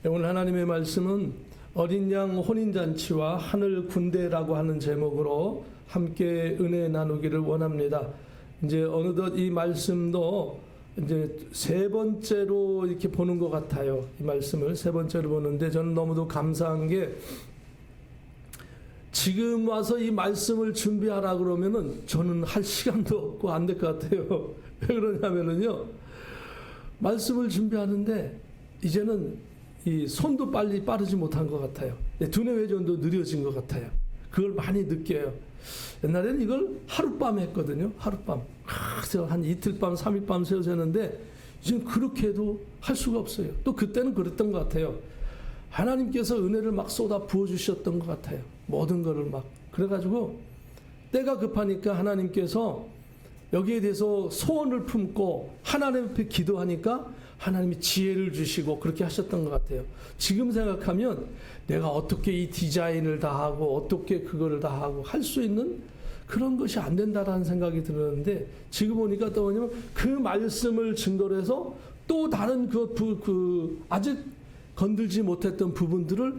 오늘 하나님의 말씀은 어린 양 혼인잔치와 하늘 군대라고 하는 제목으로 함께 은혜 나누기를 원합니다. 이제 어느덧 이 말씀도 이제 세 번째로 이렇게 보는 것 같아요. 이 말씀을 세 번째로 보는데 저는 너무도 감사한 게 지금 와서 이 말씀을 준비하라 그러면은 저는 할 시간도 없고 안 될 것 같아요. 왜 그러냐면은요, 말씀을 준비하는데 이제는 이 손도 빠르지 못한 것 같아요. 두뇌 회전도 느려진 것 같아요. 그걸 많이 느껴요. 옛날에는 이걸 하룻밤 했거든요. 하룻밤. 한 이틀밤, 3일밤 새워서 했는데 지금 그렇게 해도 할 수가 없어요. 또 그때는 그랬던 것 같아요. 하나님께서 은혜를 막 쏟아 부어주셨던 것 같아요. 모든 거를 막. 그래가지고 때가 급하니까 하나님께서 여기에 대해서 소원을 품고 하나님 앞에 기도하니까 하나님이 지혜를 주시고 그렇게 하셨던 것 같아요. 지금 생각하면 내가 어떻게 이 디자인을 다 하고 어떻게 그거를 다 하고 할 수 있는 그런 것이 안 된다라는 생각이 들었는데 지금 보니까 또 뭐냐면 그 말씀을 증거로 해서 또 다른 아직 건들지 못했던 부분들을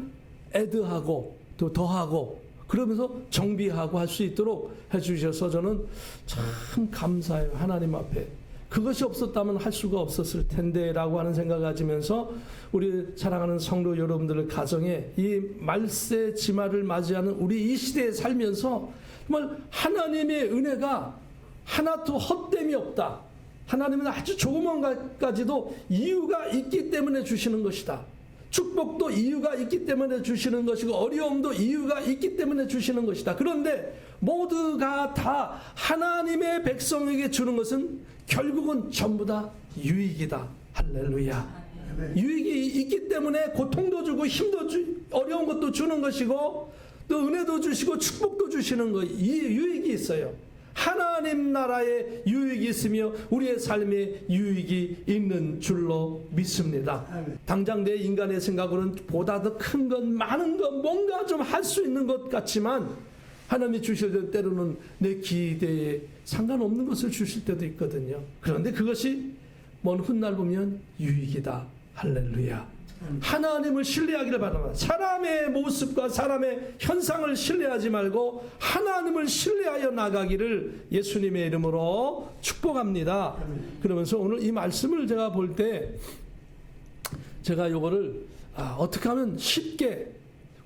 애드하고 또 더하고 그러면서 정비하고 할 수 있도록 해주셔서 저는 참 감사해요. 하나님 앞에. 그것이 없었다면 할 수가 없었을 텐데 라고 하는 생각을 가지면서 우리 사랑하는 성도 여러분들의 가정에 이 말세 지마를 맞이하는 우리 이 시대에 살면서 정말 하나님의 은혜가 하나도 헛됨이 없다. 하나님은 아주 조그만 것까지도 이유가 있기 때문에 주시는 것이다. 축복도 이유가 있기 때문에 주시는 것이고 어려움도 이유가 있기 때문에 주시는 것이다. 그런데 모두가 다 하나님의 백성에게 주는 것은 결국은 전부 다 유익이다. 할렐루야. 유익이 있기 때문에 고통도 주고 힘도 어려운 것도 주는 것이고 또 은혜도 주시고 축복도 주시는 거, 이 유익이 있어요. 하나님 나라에 유익이 있으며 우리의 삶에 유익이 있는 줄로 믿습니다. 당장 내 인간의 생각으로는 보다 더 큰 것, 많은 것, 뭔가 좀 할 수 있는 것 같지만 하나님이 주실 때로는 내 기대에 상관없는 것을 주실 때도 있거든요. 그런데 그것이 먼 훗날 보면 유익이다. 할렐루야. 하나님을 신뢰하기를 바랍니다. 사람의 모습과 사람의 현상을 신뢰하지 말고 하나님을 신뢰하여 나가기를 예수님의 이름으로 축복합니다. 그러면서 오늘 이 말씀을 제가 볼 때 제가 이거를 어떻게 하면 쉽게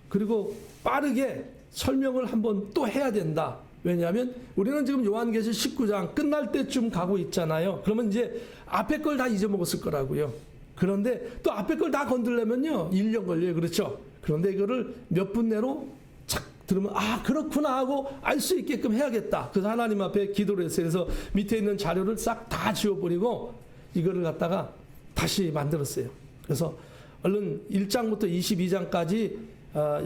그리고 빠르게 설명을 한번 또 해야 된다. 왜냐하면 우리는 지금 요한계시 19장 끝날 때쯤 가고 있잖아요. 그러면 이제 앞에 걸 다 잊어먹었을 거라고요. 그런데 또 앞에 걸 다 건들려면요 1년 걸려요. 그렇죠? 그런데 이거를 몇 분 내로 착 들으면 그렇구나 하고 알 수 있게끔 해야겠다. 그래서 하나님 앞에 기도를 했어요. 그래서 밑에 있는 자료를 싹 다 지워버리고 이거를 갖다가 다시 만들었어요. 그래서 얼른 1장부터 22장까지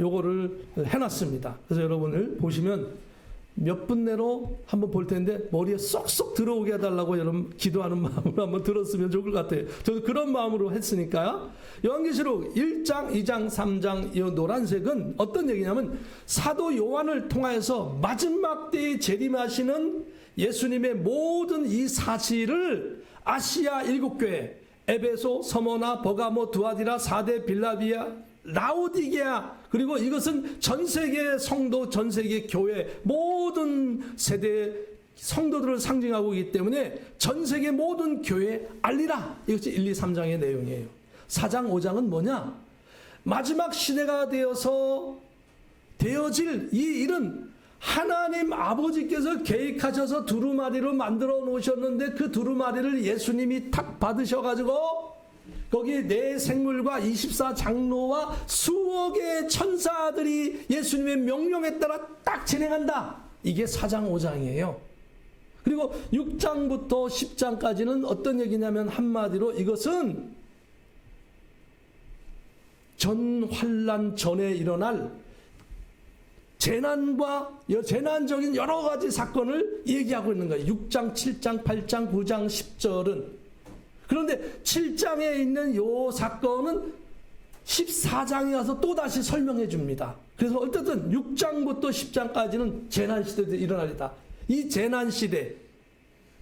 요거를 해놨습니다. 그래서 여러분을 보시면 몇 분 내로 한번 볼 텐데 머리에 쏙쏙 들어오게 해달라고 여러분 기도하는 마음으로 한번 들었으면 좋을 것 같아요. 저도 그런 마음으로 했으니까요. 요한계시록 1장, 2장, 3장 이 노란색은 어떤 얘기냐면 사도 요한을 통하여서 마지막 때에 재림하시는 예수님의 모든 이 사실을 아시아 7교회 에베소, 서머나, 버가모, 두아디라, 사데, 빌라비아, 라오디게아 그리고 이것은 전 세계 성도, 전 세계 교회 모든 세대의 성도들을 상징하고 있기 때문에 전 세계 모든 교회에 알리라. 이것이 1, 2, 3장의 내용이에요. 4장, 5장은 뭐냐? 마지막 시대가 되어질 이 일은 하나님 아버지께서 계획하셔서 두루마리로 만들어 놓으셨는데 그 두루마리를 예수님이 탁 받으셔가지고 거기에 네 생물과 24장로와 수억의 천사들이 예수님의 명령에 따라 딱 진행한다. 이게 4장 5장이에요. 그리고 6장부터 10장까지는 어떤 얘기냐면 한마디로 이것은 전 환란 전에 일어날 재난적인 여러 가지 사건을 얘기하고 있는 거예요. 6장, 7장, 8장, 9장, 10절은. 그런데 7장에 있는 요 사건은 14장에 가서 또다시 설명해 줍니다. 그래서 어쨌든 6장부터 10장까지는 재난시대도 일어나리다. 이 재난시대,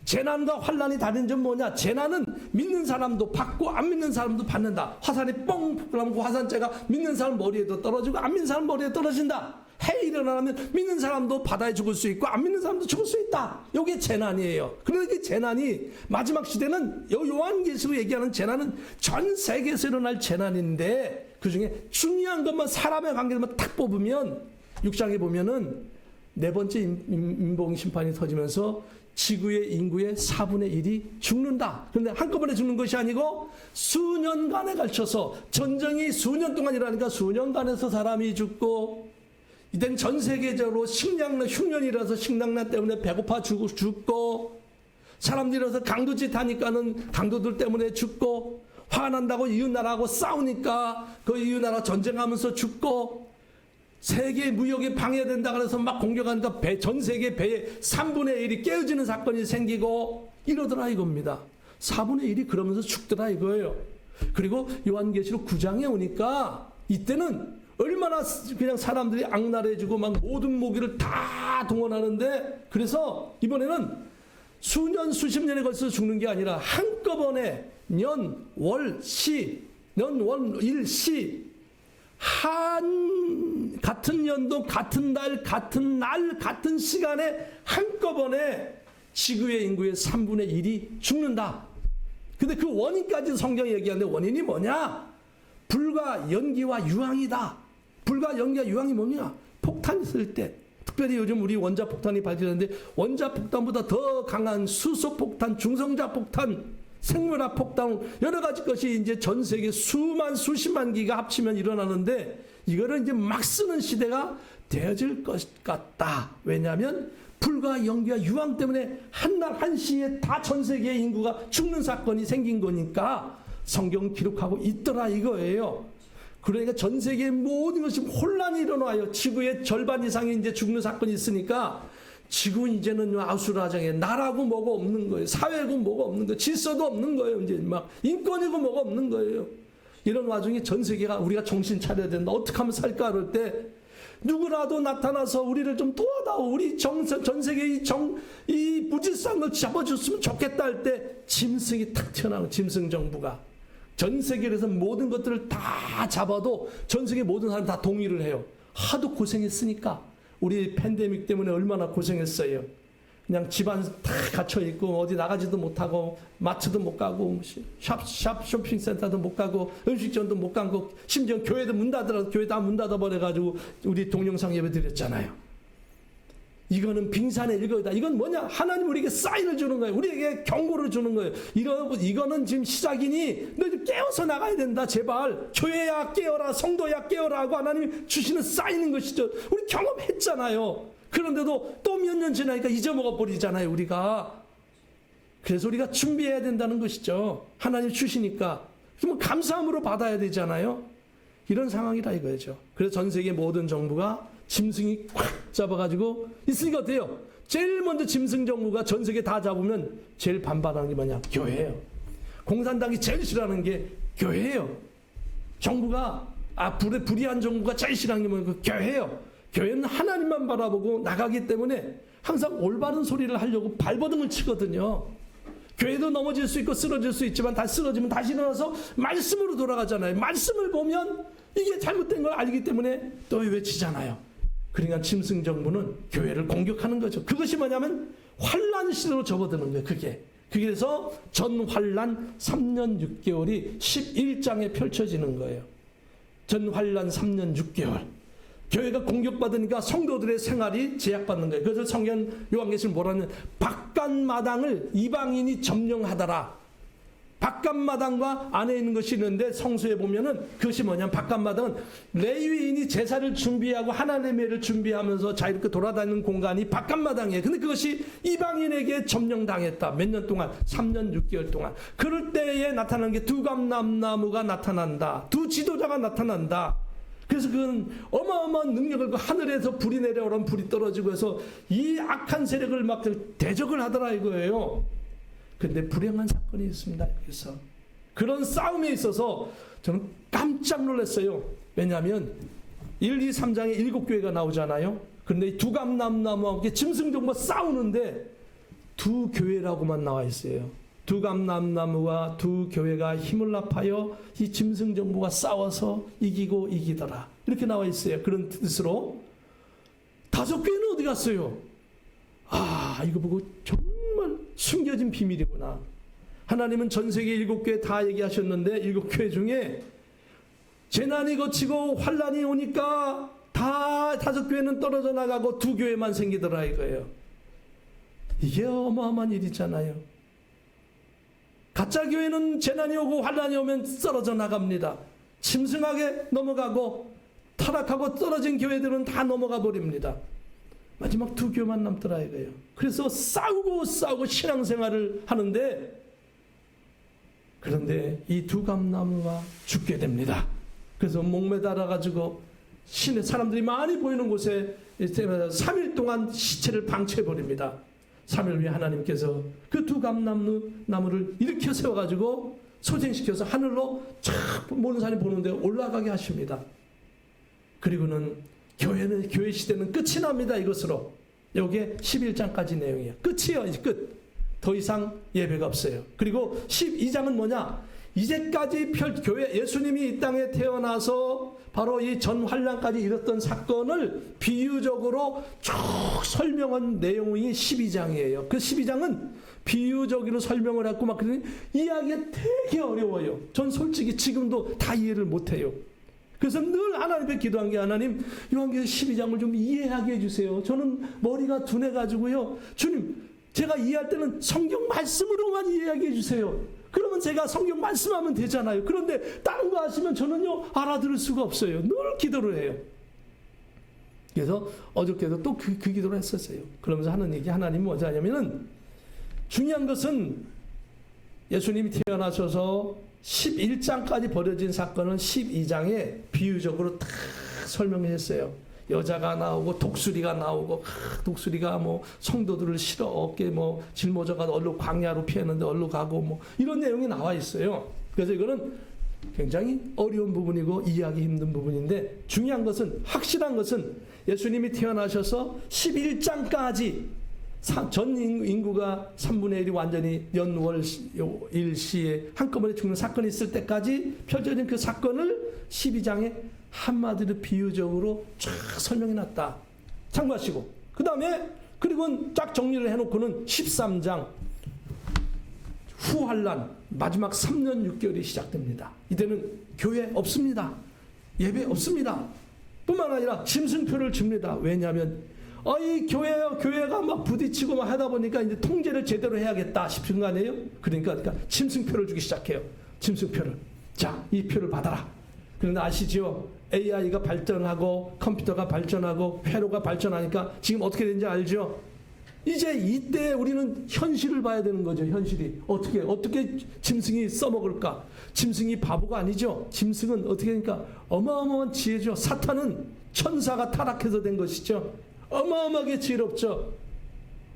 재난과 환란이 다른 점 뭐냐? 재난은 믿는 사람도 받고 안 믿는 사람도 받는다. 화산이 뻥 폭발하면 화산재가 믿는 사람 머리에도 떨어지고 안 믿는 사람 머리에 떨어진다. 해이 일어나면 믿는 사람도 바다에 죽을 수 있고 안 믿는 사람도 죽을 수 있다. 이게 재난이에요. 그런데 이 재난이 마지막 시대는 요한계시로 얘기하는 재난은 전 세계에서 일어날 재난인데 그중에 중요한 것만 사람의 관계만 탁 뽑으면 6장에 보면은 네 번째 인봉 심판이 터지면서 지구의 인구의 4분의 1이 죽는다. 그런데 한꺼번에 죽는 것이 아니고 수년간에 걸쳐서 전쟁이 수년 동안 일어나니까 수년간에서 사람이 죽고 이젠 전 세계적으로 식량난 흉년이라서 식량난 때문에 배고파 죽고 사람들이라서 강도짓 하니까는 강도들 때문에 죽고 화가 난다고 이웃나라하고 싸우니까 그 이웃나라 전쟁하면서 죽고 세계 무역이 방해된다 그래서 막 공격하니까 전 세계 배의 3분의 1이 깨어지는 사건이 생기고 이러더라 이겁니다. 4분의 1이 그러면서 죽더라 이거예요. 그리고 요한계시록 9장에 오니까 이때는 얼마나 그냥 사람들이 악랄해지고 막 모든 무기를 다 동원하는데 그래서 이번에는 수년 수십 년에 걸쳐서 죽는 게 아니라 한꺼번에 년, 월, 시, 년, 월, 일, 시 같은 연도, 같은 달, 같은 날, 같은 시간에 한꺼번에 지구의 인구의 3분의 1이 죽는다. 근데 그 원인까지 성경이 얘기하는데 원인이 뭐냐? 불과 연기와 유황이다. 불과 연기와 유황이 뭐냐? 폭탄 있을 때. 특별히 요즘 우리 원자폭탄이 발견되는데 원자폭탄보다 더 강한 수소폭탄, 중성자폭탄, 생물학폭탄 여러 가지 것이 이제 전 세계 수만 수십만 기가 합치면 일어나는데 이거를 이제 막 쓰는 시대가 되어질 것 같다. 왜냐하면 불과 연기와 유황 때문에 한날 한시에 다 전 세계의 인구가 죽는 사건이 생긴 거니까 성경 기록하고 있더라 이거예요. 그러니까 전 세계의 모든 것이 혼란이 일어나요. 지구의 절반 이상이 이제 죽는 사건이 있으니까 지구는 이제는 아수라장에 나라고 뭐가 없는 거예요. 사회고 뭐가 없는 거예요. 질서도 없는 거예요. 이제 막 인권이고 뭐가 없는 거예요. 이런 와중에 전 세계가 우리가 정신 차려야 된다. 어떻게 하면 살까 그럴 때 누구라도 나타나서 우리를 좀 도와다오. 우리 전 세계의 이 무질서한 잡아줬으면 좋겠다 할 때 짐승이 탁 튀어나오는 짐승 정부가 전 세계에서 모든 것들을 다 잡아도 전 세계 모든 사람 다 동의를 해요. 하도 고생했으니까. 우리 팬데믹 때문에 얼마나 고생했어요. 그냥 집안 다 갇혀있고 어디 나가지도 못하고 마트도 못 가고 쇼핑센터도 못 가고 음식점도 못 가고 심지어 교회도 문 닫으라고 교회 다 문 닫아버려가지고 우리 동영상 예배 드렸잖아요. 이거는 빙산의 일거이다. 이건 뭐냐? 하나님 우리에게 사인을 주는 거예요. 우리에게 경고를 주는 거예요. 이거는 지금 시작이니 너희들 깨어서 나가야 된다. 제발 교회야 깨어라, 성도야 깨어라 하고 하나님이 주시는 사인인 것이죠. 우리 경험했잖아요. 그런데도 또 몇 년 지나니까 잊어먹어 버리잖아요. 우리가. 그래서 우리가 준비해야 된다는 것이죠. 하나님 주시니까. 그러면 감사함으로 받아야 되잖아요. 이런 상황이다 이거죠. 그래서 전 세계 모든 정부가 짐승이 꽉 잡아가지고 있으니까 어때요? 제일 먼저 짐승 정부가 전 세계 다 잡으면 제일 반발하는 게 뭐냐? 교회예요. 공산당이 제일 싫어하는 게 교회예요. 정부가 불의한 정부가 제일 싫어하는 게 뭐냐? 교회예요. 교회는 하나님만 바라보고 나가기 때문에 항상 올바른 소리를 하려고 발버둥을 치거든요. 교회도 넘어질 수 있고 쓰러질 수 있지만 다시 쓰러지면 다시 일어나서 말씀으로 돌아가잖아요. 말씀을 보면 이게 잘못된 걸 알기 때문에 또 외치잖아요. 그러니까 짐승 정부는 교회를 공격하는 거죠. 그것이 뭐냐면 환란 시대로 접어드는 거예요. 그게 그래서 전환란 3년 6개월이 11장에 펼쳐지는 거예요. 전환란 3년 6개월. 교회가 공격받으니까 성도들의 생활이 제약받는 거예요. 그래서 성경 요한계시록 뭐라는 바깥마당을 이방인이 점령하더라. 바깥마당과 안에 있는 것이 있는데 성서에 보면은 그것이 뭐냐면 바깥마당은 레위인이 제사를 준비하고 하나님의 일을 준비하면서 자유롭게 돌아다니는 공간이 바깥마당이에요. 근데 그것이 이방인에게 점령당했다. 몇 년 동안 3년 6개월 동안. 그럴 때에 나타나는 게 두감남나무가 나타난다. 두 지도자가 나타난다. 그래서 그건 어마어마한 능력을 그 하늘에서 불이 내려오면 불이 떨어지고 해서 이 악한 세력을 막 대적을 하더라 이거예요. 근데 불행한 사건이 있습니다. 여기서 그런 싸움에 있어서 저는 깜짝 놀랐어요. 왜냐하면 1, 2, 3장에 7교회가 나오잖아요. 그런데 이 두감남나무와 함께 짐승 정부가 싸우는데 두 교회라고만 나와 있어요. 두 감람나무와 두 교회가 힘을 합하여 이 짐승 정부가 싸워서 이기고 이기더라. 이렇게 나와 있어요. 그런 뜻으로 다섯 교회는 어디 갔어요? 아, 이거 보고 정말 숨겨진 비밀이구나. 하나님은 전 세계 7교회 다 얘기하셨는데 7교회 중에 재난이 거치고 환란이 오니까 다 다섯 교회는 떨어져 나가고 두 교회만 생기더라 이거예요. 이게 어마어마한 일이잖아요. 가짜 교회는 재난이 오고 환란이 오면 떨어져 나갑니다. 짐승하게 넘어가고 타락하고 떨어진 교회들은 다 넘어가 버립니다. 마지막 두 교회만 남더라 이거예요. 그래서 싸우고 신앙생활을 하는데, 그런데 이 두 감나무가 죽게 됩니다. 그래서 목매달아 가지고 시내 사람들이 많이 보이는 곳에 3일 동안 시체를 방치해 버립니다. 3일 후에 하나님께서 그 두 감나무를 일으켜 세워 가지고 소생시켜서 하늘로 쫙 모든 사람이 보는데 올라가게 하십니다. 그리고는 교회 시대는 끝이 납니다. 이것으로. 이게 11장까지 내용이에요. 끝이에요. 이제 끝. 더 이상 예배가 없어요. 그리고 12장은 뭐냐? 이제까지 교회 예수님이 이 땅에 태어나서 바로 이 전 환란까지 일었던 사건을 비유적으로 쭉 설명한 내용이 12장이에요. 그 12장은 비유적으로 설명을 했고 막 그러니 이해하기가 되게 어려워요. 전 솔직히 지금도 다 이해를 못해요. 그래서 늘 하나님께 기도한 게, 하나님 요한계시록 12장을 좀 이해하게 해주세요. 저는 머리가 둔해가지고요. 주님, 제가 이해할 때는 성경 말씀으로만 이해하게 해주세요. 그러면 제가 성경 말씀하면 되잖아요. 그런데 다른 거 하시면 저는요 알아들을 수가 없어요. 늘 기도를 해요. 그래서 어저께도 또 그 기도를 했었어요. 그러면서 하는 얘기, 하나님이 뭐지 하냐면은, 중요한 것은 예수님이 태어나셔서 11장까지 벌어진 사건은 12장에 비유적으로 다 설명했어요. 여자가 나오고 독수리가 나오고, 독수리가 뭐 성도들을 실어 어깨 뭐 짊어져가 얼로 광야로 피했는데 얼로 가고 뭐 이런 내용이 나와 있어요. 그래서 이거는 굉장히 어려운 부분이고 이해하기 힘든 부분인데, 중요한 것은, 확실한 것은 예수님이 태어나셔서 11장까지 전 인구가 3분의 1이 완전히 연월 일시에 한꺼번에 죽는 사건이 있을 때까지 펼쳐진 그 사건을 12장에 한마디로 비유적으로 쫙 설명해 놨다. 참고하시고, 그 다음에 그리고 쫙 정리를 해놓고는 13장 후환란 마지막 3년 6개월이 시작됩니다. 이때는 교회 없습니다. 예배 없습니다. 뿐만 아니라 짐승표를 줍니다. 왜냐하면 이 교회가 막 부딪히고 막 하다 보니까 이제 통제를 제대로 해야겠다 싶은 거 아니에요? 그러니까 짐승표를 주기 시작해요. 짐승표를. 자, 이 표를 받아라. 그런데 아시죠? AI가 발전하고 컴퓨터가 발전하고 회로가 발전하니까 지금 어떻게 되는지 알죠? 이제 이때 우리는 현실을 봐야 되는 거죠. 현실이 어떻게 짐승이 써먹을까? 짐승이 바보가 아니죠. 짐승은 어떻게 하니까 어마어마한 지혜죠. 사탄은 천사가 타락해서 된 것이죠. 어마어마하게 지혜롭죠.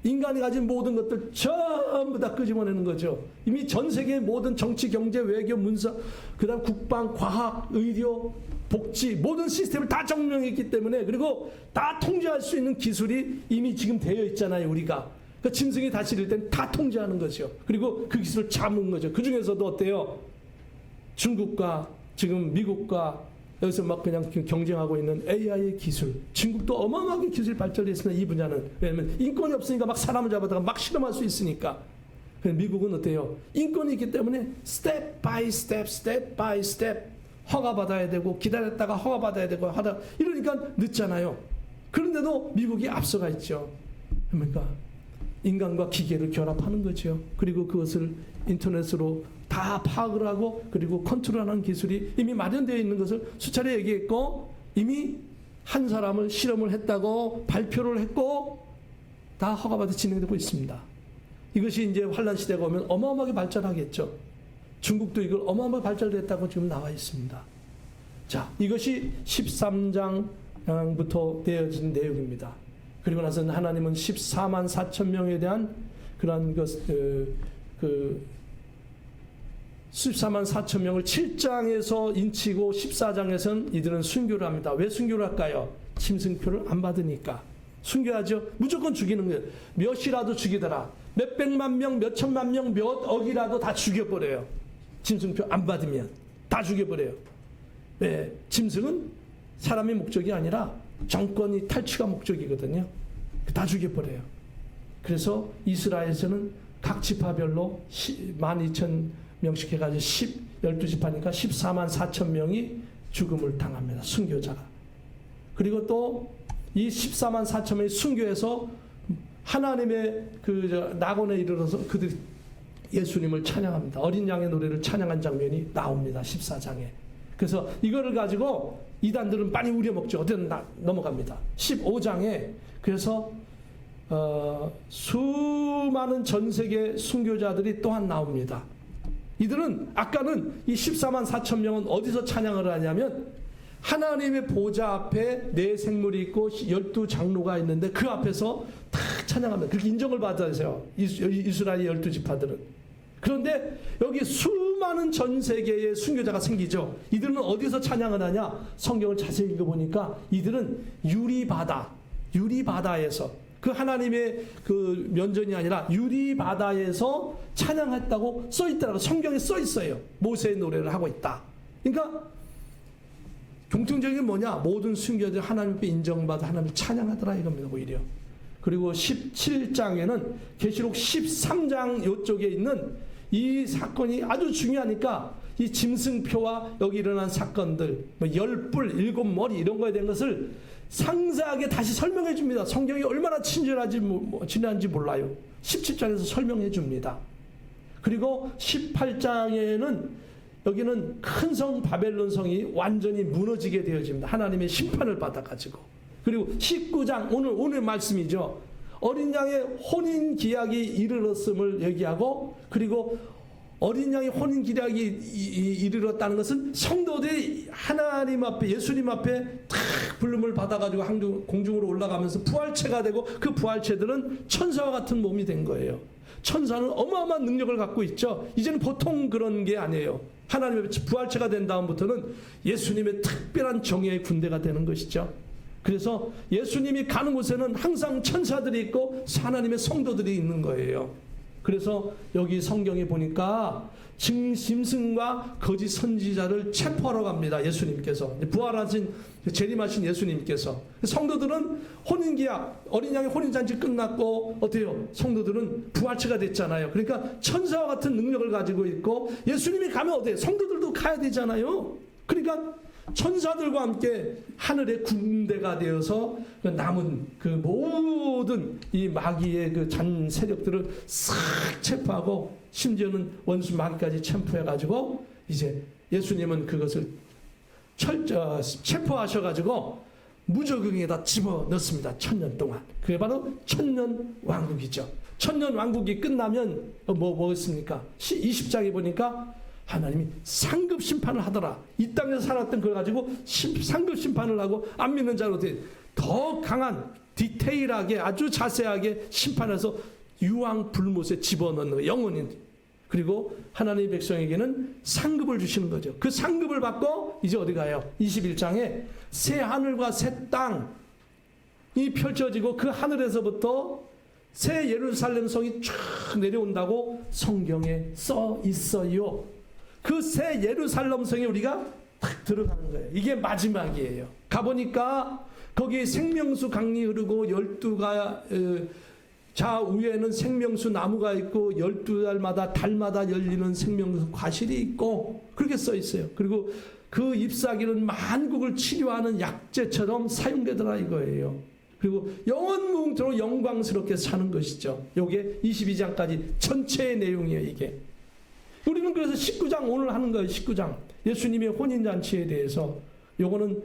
인간이 가진 모든 것들 전부 다 끄집어내는 거죠. 이미 전 세계의 모든 정치, 경제, 외교, 문서, 그 다음 국방, 과학, 의료, 복지, 모든 시스템을 다 점령했기 때문에, 그리고 다 통제할 수 있는 기술이 이미 지금 되어 있잖아요, 우리가. 그러니까 짐승이 다시 이럴 땐 다 통제하는 거죠. 그리고 그 기술을 잡은 거죠. 그 중에서도 어때요? 중국과 지금 미국과 여기서 막 그냥 경쟁하고 있는 AI의 기술. 중국도 어마어마하게 기술이 발전했으나 이 분야는, 왜냐하면 인권이 없으니까 막 사람을 잡아다가 막 실험할 수 있으니까. 미국은 어때요? 인권이 있기 때문에 스텝 바이 스텝 허가받아야 되고, 기다렸다가 허가받아야 되고 하다 이러니까 늦잖아요. 그런데도 미국이 앞서가 있죠. 그러니까 인간과 기계를 결합하는 거죠. 그리고 그것을 인터넷으로 다 파악을 하고, 그리고 컨트롤하는 기술이 이미 마련되어 있는 것을 수차례 얘기했고, 이미 한 사람을 실험을 했다고 발표를 했고, 다 허가받아 진행되고 있습니다. 이것이 이제 환란 시대가 오면 어마어마하게 발전하겠죠. 중국도 이걸 어마어마하게 발전됐다고 지금 나와 있습니다. 자, 이것이 13장부터 되어진 내용입니다. 그리고 나서는 하나님은 14만 4천 명에 대한 그런 14만 4천 명을 7장에서 인치고 14장에서는 이들은 순교를 합니다. 왜 순교를 할까요? 짐승표를 안 받으니까. 순교하죠. 무조건 죽이는 거예요. 몇이라도 죽이더라. 몇백만 명, 몇천만 명, 몇 억이라도 다 죽여버려요. 짐승표 안 받으면 다 죽여버려요. 왜? 짐승은 사람의 목적이 아니라 정권이 탈취가 목적이거든요. 다 죽여버려요. 그래서 이스라엘에서는 각 지파별로 12,000명씩 해가지고 12지파니까 14만 4천 명이 죽음을 당합니다. 순교자가. 그리고 또 이 14만 4천 명이 순교해서 하나님의 낙원에 이르러서 그들이 예수님을 찬양합니다. 어린 양의 노래를 찬양한 장면이 나옵니다. 14장에. 그래서 이거를 가지고 이단들은 많이 우려먹죠. 어쨌든 넘어갑니다. 15장에 그래서 수많은 전 세계 순교자들이 또한 나옵니다. 이들은 아까는 이 14만 4천 명은 어디서 찬양을 하냐면 하나님의 보좌 앞에 네 생물이 있고 12장로가 있는데 그 앞에서 다 찬양합니다. 그렇게 인정을 받아서요. 이스라엘 12지파들은. 그런데 여기 수많은 전 세계의 순교자가 생기죠. 이들은 어디서 찬양을 하냐? 성경을 자세히 읽어보니까 이들은 유리바다에서 그 하나님의 그 면전이 아니라 유리바다에서 찬양했다고 써있더라고요. 성경에 써있어요. 모세의 노래를 하고 있다. 그러니까 공통적인 게 뭐냐? 모든 순교자들이 하나님 앞에 인정받아 하나님을 찬양하더라 이겁니다. 오히려. 그리고 17장에는 계시록 13장 이쪽에 있는 이 사건이 아주 중요하니까 이 짐승표와 여기 일어난 사건들, 뭐 열뿔, 일곱 머리 이런 거에 대한 것을 상세하게 다시 설명해 줍니다. 성경이 얼마나 친절한지 몰라요. 17장에서 설명해 줍니다. 그리고 18장에는 여기는 큰 성 바벨론 성이 완전히 무너지게 되어집니다. 하나님의 심판을 받아가지고. 그리고 19장 오늘 말씀이죠. 어린 양의 혼인 기약이 이르렀음을 얘기하고 그리고 어린 양의 혼인 기약이 이르렀다는 것은 성도들이 하나님 앞에 예수님 앞에 탁 부름을 받아가지고 공중으로 올라가면서 부활체가 되고 그 부활체들은 천사와 같은 몸이 된 거예요. 천사는 어마어마한 능력을 갖고 있죠. 이제는 보통 그런 게 아니에요. 하나님의 부활체가 된 다음부터는 예수님의 특별한 정예의 군대가 되는 것이죠. 그래서 예수님이 가는 곳에는 항상 천사들이 있고 하나님의 성도들이 있는 거예요. 그래서 여기 성경에 보니까 짐승과 거짓 선지자를 체포하러 갑니다. 예수님께서 부활하신 재림하신 예수님께서. 성도들은 혼인기약 어린 양의 혼인잔치 끝났고 어때요? 성도들은 부활체가 됐잖아요. 그러니까 천사와 같은 능력을 가지고 있고 예수님이 가면 어때요? 성도들도 가야 되잖아요. 그러니까 천사들과 함께 하늘의 군대가 되어서 남은 그 모든 이 마귀의 그 잔 세력들을 싹 체포하고 심지어는 원수 마귀까지 체포해가지고 이제 예수님은 그것을 체포하셔가지고 무적응에다 집어넣습니다. 1000년 동안. 그게 바로 천년 왕국이죠. 천년 왕국이 끝나면 뭐겠습니까? 20장에 보니까 하나님이 상급 심판을 하더라. 이 땅에서 살았던 걸 가지고 상급 심판을 하고 안 믿는 자로 더 강한 디테일하게 아주 자세하게 심판해서 유황 불못에 집어넣는 거예요. 영원히. 그리고 하나님의 백성에게는 상급을 주시는 거죠. 그 상급을 받고 이제 어디 가요? 21장에 새 하늘과 새 땅이 펼쳐지고 그 하늘에서부터 새 예루살렘 성이 쫙 내려온다고 성경에 써 있어요. 그 새 예루살렘 성에 우리가 딱 들어가는 거예요. 이게 마지막이에요. 가보니까 거기 생명수 강이 흐르고 12가 좌우에는 생명수 나무가 있고 12달마다 달마다 열리는 생명수 과실이 있고 그렇게 써 있어요. 그리고 그 잎사귀는 만국을 치료하는 약재처럼 사용되더라 이거예요. 그리고 영원무궁토록 영광스럽게 사는 것이죠. 요게 22장까지 전체의 내용이에요. 이게 우리는 그래서 19장 오늘 하는 거예요. 19장 예수님의 혼인잔치에 대해서 요거는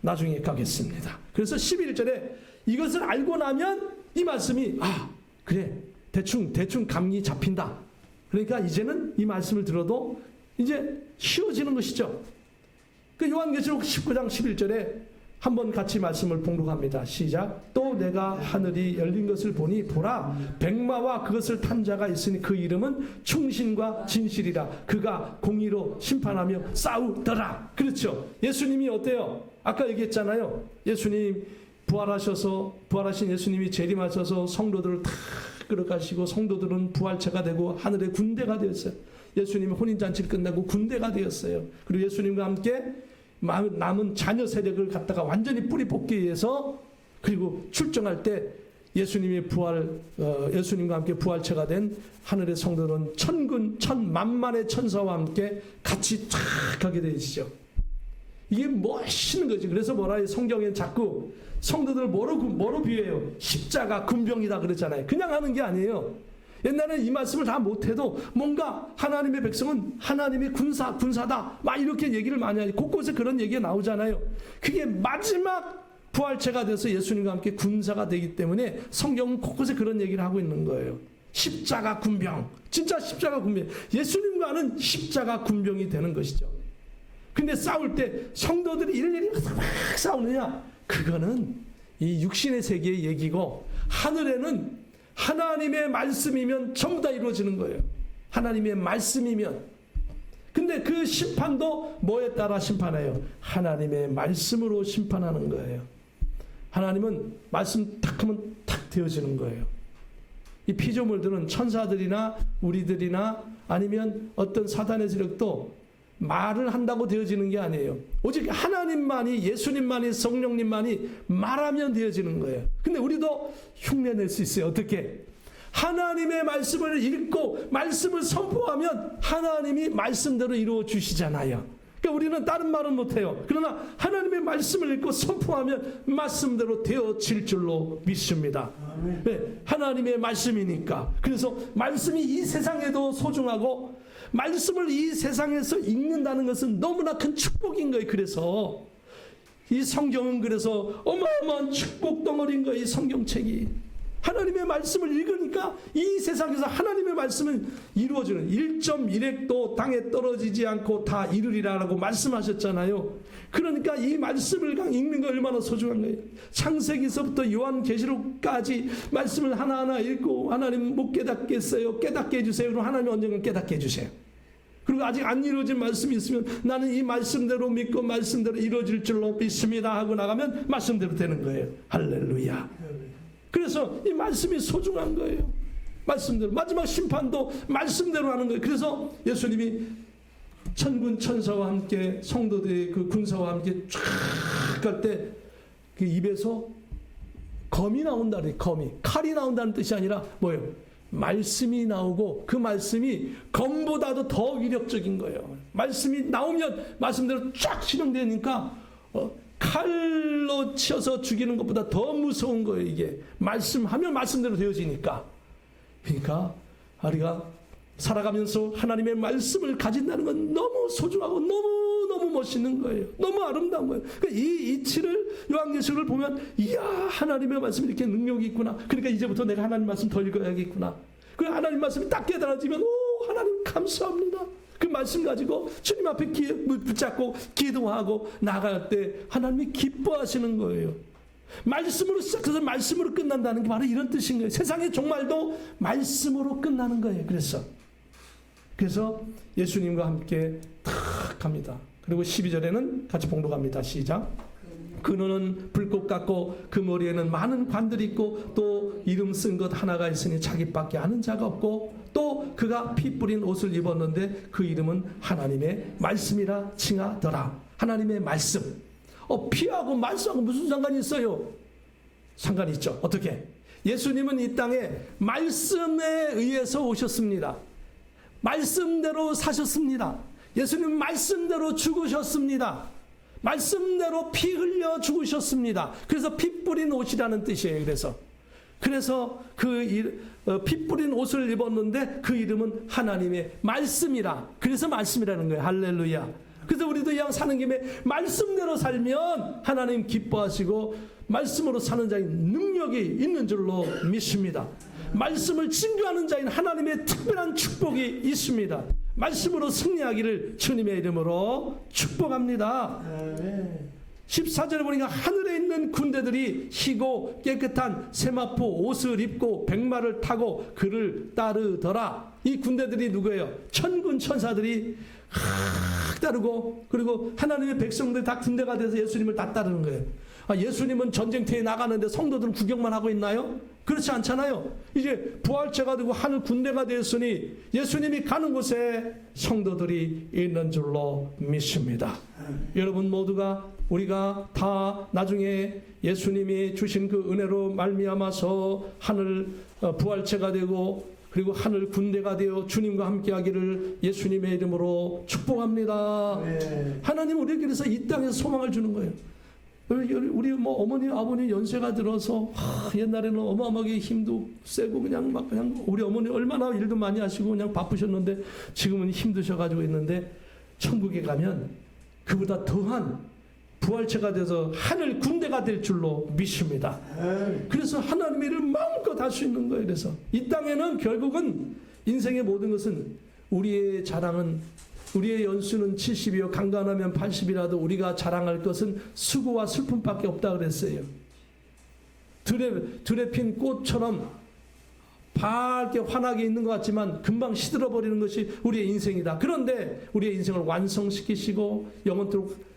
나중에 가겠습니다. 그래서 11절에 이것을 알고 나면 이 말씀이 그래 대충 감이 잡힌다. 그러니까 이제는 이 말씀을 들어도 이제 쉬워지는 것이죠. 그 요한계시록 19장 11절에 한번 같이 말씀을 봉독합니다. 시작. 또 내가 하늘이 열린 것을 보니 보라 백마와 그것을 탄 자가 있으니 그 이름은 충신과 진실이라. 그가 공의로 심판하며 싸우더라. 그렇죠. 예수님이 어때요? 아까 얘기했잖아요. 예수님 부활하신 예수님이 재림하셔서 성도들을 다 이끌어 가시고 성도들은 부활체가 되고 하늘의 군대가 되었어요. 예수님이 혼인잔치를 끝내고 군대가 되었어요. 그리고 예수님과 함께 남은 자녀 세력을 갖다가 완전히 뿌리 뽑기 위해서, 그리고 출정할 때 예수님과 함께 부활체가 된 하늘의 성도는 천만만의 천사와 함께 같이 쫙 가게 되시죠. 이게 멋있는 거지. 그래서 성경에는 자꾸 성도들 뭐로 비유해요? 십자가 군병이다 그러잖아요. 그냥 하는 게 아니에요. 옛날에는 이 말씀을 다 못해도 뭔가 하나님의 백성은 하나님의 군사다 막 이렇게 얘기를 많이 하지. 곳곳에 그런 얘기가 나오잖아요. 그게 마지막 부활체가 돼서 예수님과 함께 군사가 되기 때문에 성경은 곳곳에 그런 얘기를 하고 있는 거예요. 십자가 군병, 진짜 십자가 군병, 예수님과는 십자가 군병이 되는 것이죠. 근데 싸울 때 성도들이 일일이 막 싸우느냐? 그거는 이 육신의 세계의 얘기고, 하늘에는 하나님의 말씀이면 전부 다 이루어지는 거예요. 하나님의 말씀이면. 근데 그 심판도 뭐에 따라 심판해요? 하나님의 말씀으로 심판하는 거예요. 하나님은 말씀 탁 하면 탁 되어지는 거예요. 이 피조물들은 천사들이나 우리들이나 아니면 어떤 사단의 세력도 말을 한다고 되어지는 게 아니에요. 오직 하나님만이, 예수님만이, 성령님만이 말하면 되어지는 거예요. 근데 우리도 흉내낼 수 있어요. 어떻게? 하나님의 말씀을 읽고 말씀을 선포하면 하나님이 말씀대로 이루어 주시잖아요. 그러니까 우리는 다른 말은 못해요. 그러나 하나님의 말씀을 읽고 선포하면 말씀대로 되어질 줄로 믿습니다. 네, 하나님의 말씀이니까. 그래서 말씀이 이 세상에도 소중하고, 말씀을 이 세상에서 읽는다는 것은 너무나 큰 축복인 거예요. 그래서 이 성경은 그래서 어마어마한 축복 덩어리인 거예요. 이 성경책이. 하나님의 말씀을 읽으니까 이 세상에서 하나님의 말씀은 이루어지는, 1.1핵도 땅에 떨어지지 않고 다 이루리라라고 말씀하셨잖아요. 그러니까 이 말씀을 읽는 거 얼마나 소중한 거예요. 창세기서부터 요한계시록까지 말씀을 하나하나 읽고, 하나님 못 깨닫겠어요, 깨닫게 해주세요. 그럼 하나님 언젠가 깨닫게 해주세요. 그리고 아직 안 이루어진 말씀이 있으면 나는 이 말씀대로 믿고 말씀대로 이루어질 줄로 믿습니다 하고 나가면 말씀대로 되는 거예요. 할렐루야. 그래서 이 말씀이 소중한 거예요. 말씀대로. 마지막 심판도 말씀대로 하는 거예요. 그래서 예수님이 천군 천사와 함께 성도들의 그 군사와 함께 쫙 갈 때 그 입에서 검이 나온다는, 검이, 칼이 나온다는 뜻이 아니라 뭐예요? 말씀이 나오고, 그 말씀이 검보다도 더 위력적인 거예요. 말씀이 나오면 말씀대로 쫙 실행되니까 칼로 치어서 죽이는 것보다 더 무서운 거예요. 이게 말씀하면 말씀대로 되어지니까. 그러니까 우리가 살아가면서 하나님의 말씀을 가진다는 건 너무 소중하고 너무 멋있는 거예요. 너무 아름다운 거예요. 그러니까 이 이치를, 요한계시록을 보면, 이야, 하나님의 말씀이 이렇게 능력이 있구나. 그러니까 이제부터 내가 하나님 말씀 더 읽어야겠구나. 그 하나님 말씀이 딱 깨달아지면, 오, 하나님 감사합니다. 그 말씀 가지고 주님 앞에 붙잡고 기도하고 나갈 때 하나님이 기뻐하시는 거예요. 말씀으로 시작해서 말씀으로 끝난다는 게 바로 이런 뜻인 거예요. 세상의 종말도 말씀으로 끝나는 거예요. 그래서 예수님과 함께 탁 갑니다. 그리고 12절에는 같이 봉독합니다. 시작. 그 눈은 불꽃 같고 그 머리에는 많은 관들이 있고 또 이름 쓴 것 하나가 있으니 자기밖에 아는 자가 없고, 또 그가 피 뿌린 옷을 입었는데 그 이름은 하나님의 말씀이라 칭하더라. 하나님의 말씀. 피하고 말씀하고 무슨 상관이 있어요? 상관이 있죠. 어떻게? 예수님은 이 땅에 말씀에 의해서 오셨습니다. 말씀대로 사셨습니다. 예수님 말씀대로 죽으셨습니다. 말씀대로 피 흘려 죽으셨습니다. 그래서 피 뿌린 옷이라는 뜻이에요. 그래서 피 뿌린 옷을 입었는데 그 이름은 하나님의 말씀이라. 그래서 말씀이라는 거예요. 할렐루야. 그래서 우리도 이왕 사는 김에 말씀대로 살면 하나님 기뻐하시고 말씀으로 사는 자인 능력이 있는 줄로 믿습니다. 말씀을 증거하는 자인 하나님의 특별한 축복이 있습니다. 말씀으로 승리하기를 주님의 이름으로 축복합니다. 14절에 보니까 하늘에 있는 군대들이 희고 깨끗한 세마포 옷을 입고 백마를 타고 그를 따르더라. 이 군대들이 누구예요? 천군 천사들이 따르고, 그리고 하나님의 백성들이 다 군대가 돼서 예수님을 다 따르는 거예요. 예수님은 전쟁터에 나가는데 성도들은 구경만 하고 있나요? 그렇지 않잖아요. 이제 부활체가 되고 하늘 군대가 되었으니 예수님이 가는 곳에 성도들이 있는 줄로 믿습니다. 여러분 모두가 우리가 다 나중에 예수님이 주신 그 은혜로 말미암아서 하늘 부활체가 되고 그리고 하늘 군대가 되어 주님과 함께하기를 예수님의 이름으로 축복합니다. 네. 하나님 우리에게서 이 땅에서 소망을 주는 거예요. 우리 뭐 어머니 아버님 연세가 들어서 옛날에는 어마어마하게 힘도 세고 그냥 우리 어머니 얼마나 일도 많이 하시고 그냥 바쁘셨는데 지금은 힘드셔가지고 있는데 천국에 가면 그보다 더한 부활체가 돼서 하늘 군대가 될 줄로 믿습니다. 그래서 하나님의 일을 마음껏 할 수 있는 거예요. 그래서 이 땅에는 결국은 인생의 모든 것은 우리의 자랑은 우리의 연수는 70이요 강간하면 80이라도 우리가 자랑할 것은 수고와 슬픔밖에 없다 그랬어요. 들에 핀 꽃처럼 밝게 환하게 있는 것 같지만 금방 시들어버리는 것이 우리의 인생이다. 그런데 우리의 인생을 완성시키시고 영원토록